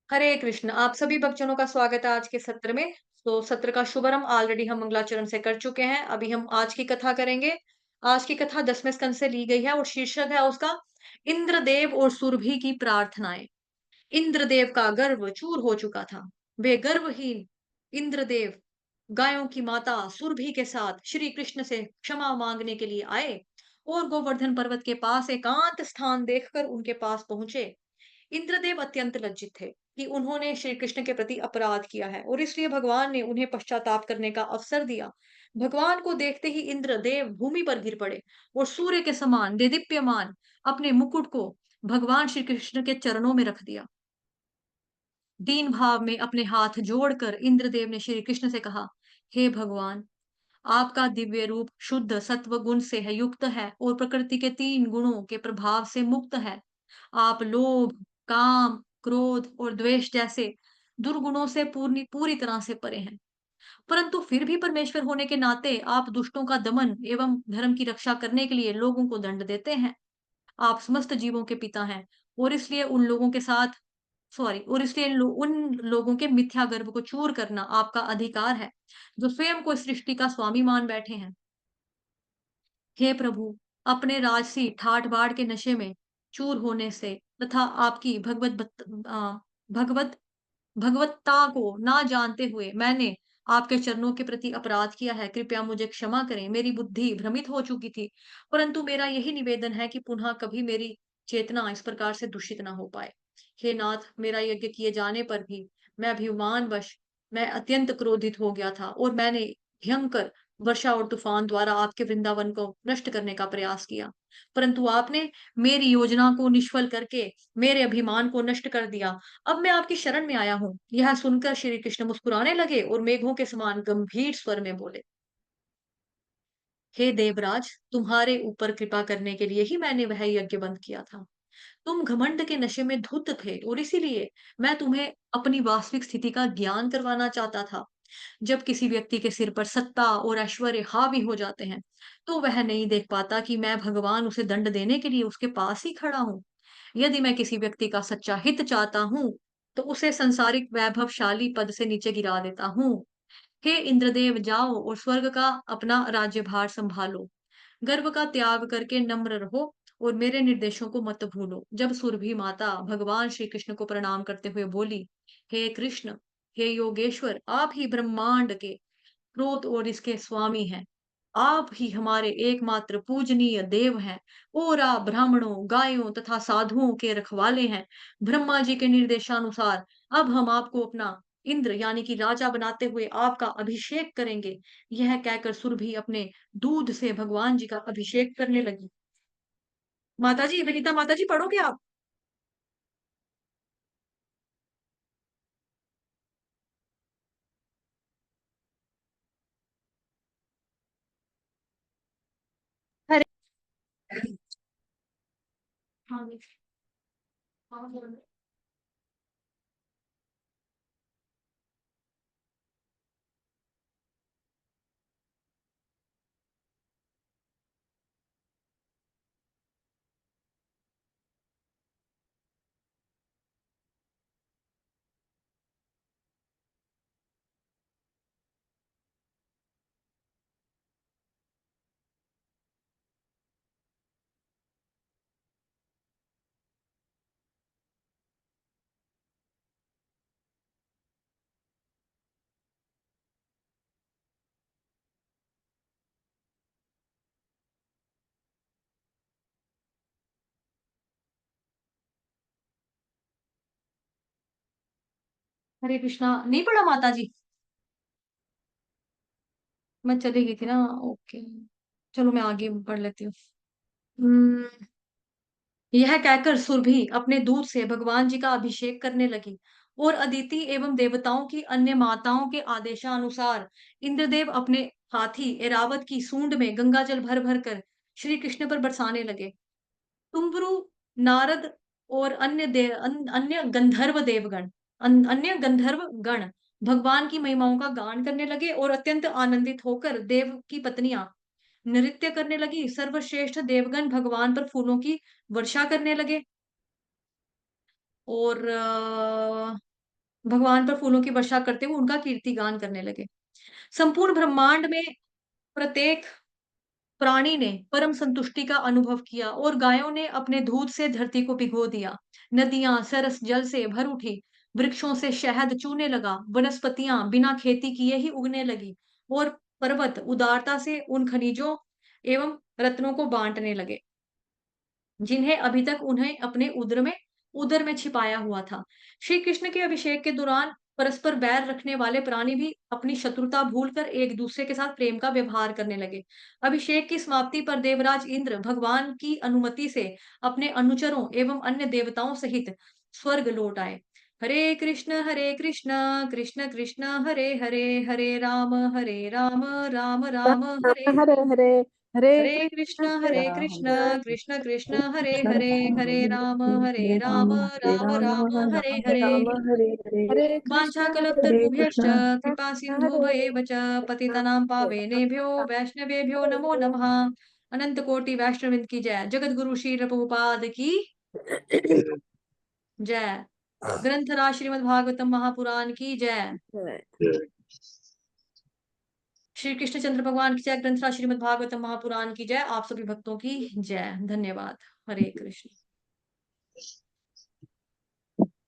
हरे कृष्ण। आप सभी भक्तजनों का स्वागत है आज के सत्र में। तो सत्र का शुभारंभ ऑलरेडी हम मंगलाचरण से कर चुके हैं। अभी हम आज की कथा करेंगे। आज की कथा 10वें स्कंद से ली गई है और शीर्षक है उसका इंद्रदेव और सुरभि की प्रार्थनाएं। इंद्रदेव का गर्व चूर हो चुका था। वे गर्वहीन इंद्रदेव गायों की माता सुरभि के साथ श्री कृष्ण से क्षमा मांगने के लिए आए और गोवर्धन पर्वत के पास एकांत स्थान देखकर उनके पास पहुंचे। इंद्रदेव अत्यंत लज्जित थे कि उन्होंने श्री कृष्ण के प्रति अपराध किया है और इसलिए भगवान ने उन्हें पश्चाताप करने का अवसर दिया। भगवान को देखते ही इंद्रदेव भूमि पर गिर पड़े और सूर्य के समान देदीप्यमान अपने मुकुट को भगवान श्री कृष्ण के चरणों में रख दिया। दीन भाव में अपने हाथ जोड़कर इंद्रदेव ने श्री कृष्ण से कहा, हे भगवान, आपका दिव्य रूप शुद्ध सत्व गुण से है युक्त है और प्रकृति के 3 गुणों के प्रभाव से मुक्त है। आप लोभ, काम, क्रोध और द्वेष जैसे दुर्गुणों से पूरी पूरी तरह से परे हैं। परंतु फिर भी परमेश्वर होने के नाते आप दुष्टों का दमन एवं धर्म की रक्षा करने के लिए लोगों को दंड देते हैं। आप समस्त जीवों के पिता हैं और इसलिए उन लोगों के साथ और इसलिए उन लोगों के मिथ्या गर्व को चूर करना आपका अधिकार है, जो स्वयं को सृष्टि का स्वामी मान बैठे हैं। हे प्रभु, अपने राजसी ठाठ-बाठ के नशे में चूर होने से तथा आपकी भगवत भगवत्ता को ना जानते हुए मैंने आपके चरणों के प्रति अपराध किया है। कृपया मुझे क्षमा करें। मेरी बुद्धि भ्रमित हो चुकी थी, परंतु मेरा यही निवेदन है कि पुनः कभी मेरी चेतना इस प्रकार से दूषित ना हो पाए। हे नाथ, मेरा यज्ञ किए जाने पर भी मैं अभिमानवश मैं अत्यंत क्रोधित हो गया था और मैंने भयंकर वर्षा और तूफान द्वारा आपके वृंदावन को नष्ट करने का प्रयास किया। परंतु आपने मेरी योजना को निष्फल करके मेरे अभिमान को नष्ट कर दिया। अब मैं आपकी शरण में आया हूँ। यह सुनकर श्री कृष्ण मुस्कुराने लगे और मेघों के समान गंभीर स्वर में बोले, हे देवराज, तुम्हारे ऊपर कृपा करने के लिए ही मैंने वह यज्ञ बंद किया था। तुम घमंड के नशे में धुत थे और इसीलिए मैं तुम्हें अपनी वास्तविक स्थिति का ज्ञान करवाना चाहता था। जब किसी व्यक्ति के सिर पर सत्ता और ऐश्वर्य हावी हो जाते हैं, तो वह नहीं देख पाता कि मैं भगवान उसे दंड देने के लिए उसके पास ही खड़ा हूँ। यदि मैं किसी व्यक्ति का सच्चा हित चाहता हूँ, तो उसे सांसारिक वैभवशाली पद से नीचे गिरा देता हूँ। हे इंद्रदेव, जाओ और स्वर्ग का अपना राज्यभार संभालो। गर्व का त्याग करके नम्र रहो और मेरे निर्देशों को मत भूलो। जब सुरभि माता भगवान श्री कृष्ण को प्रणाम करते हुए बोली, हे कृष्ण, हे योगेश्वर, आप ही ब्रह्मांड के क्रोध और इसके स्वामी हैं। आप ही हमारे एकमात्र पूजनीय देव हैं और आप ब्राह्मणों, गायों तथा साधुओं के रखवाले हैं। ब्रह्मा जी के निर्देशानुसार अब हम आपको अपना इंद्र यानी कि राजा बनाते हुए आपका अभिषेक करेंगे। यह कहकर सुरभि अपने दूध से भगवान जी का अभिषेक करने लगी। माताजी, विनीता माताजी पढ़ोगे आप? हरे हाँ, हाँ, बोलो। हरे कृष्णा नहीं पढ़ा माताजी? मैं चली गई थी ना। ओके, चलो मैं आगे पढ़ लेती हूँ। हम्म, यह कहकर सुरभि अपने दूध से भगवान जी का अभिषेक करने लगी और अदिति एवं देवताओं की अन्य माताओं के आदेशानुसार इंद्रदेव अपने हाथी एरावत की सूंड में गंगा जल भर भर कर श्री कृष्ण पर बरसाने लगे। तुम्बरु, नारद और अन्य गंधर्व देवगण अन्य गंधर्व गण भगवान की महिमाओं का गान करने लगे और अत्यंत आनंदित होकर देव की पत्नियां नृत्य करने लगी। सर्वश्रेष्ठ देवगण भगवान पर फूलों की वर्षा करने लगे और भगवान पर फूलों की वर्षा करते हुए उनका कीर्तिगान करने लगे। संपूर्ण ब्रह्मांड में प्रत्येक प्राणी ने परम संतुष्टि का अनुभव किया और गायों ने अपने दूध से धरती को भिगो दिया। नदियां सरस जल से भर उठी, वृक्षों से शहद चूने लगा, वनस्पतियां बिना खेती किए ही उगने लगी और पर्वत उदारता से उन खनिजों एवं रत्नों को बांटने लगे जिन्हें अभी तक उन्हें अपने उदर में छिपाया हुआ था। श्री कृष्ण के अभिषेक के दौरान परस्पर बैर रखने वाले प्राणी भी अपनी शत्रुता भूलकर एक दूसरे के साथ प्रेम का व्यवहार करने लगे। अभिषेक की समाप्ति पर देवराज इंद्र भगवान की अनुमति से अपने अनुचरों एवं अन्य देवताओं सहित स्वर्ग लौट आए। हरे कृष्ण कृष्ण कृष्ण हरे हरे, हरे राम राम राम हरे हरे हरे, हरे हरे कृष्ण कृष्ण हरे कृष्ण कृष्ण हरे कृष्ण हरे, हरे राम राम राम हरे हरे। राम हरे हरे, हरे कृष्ण हरे वाञ्छाकल्पतरुभ्यश्च कृष्ण कृपा कृष्ण सिन्धुभैव च हरे पतितानां पावनेभ्यो वैष्णवेभ्यो नमो नमः। अनंत कोटि वैष्णववृंद की जय। जगत गुरु श्रील प्रभुपाद की जय। ग्रंथराज श्रीमद् भागवतम महापुराण की जय। श्री कृष्ण चंद्र भगवान की जय। ग्रंथराज श्रीमद् भागवतम महापुराण की जय। आप सभी भक्तों की जय। धन्यवाद। हरे कृष्ण।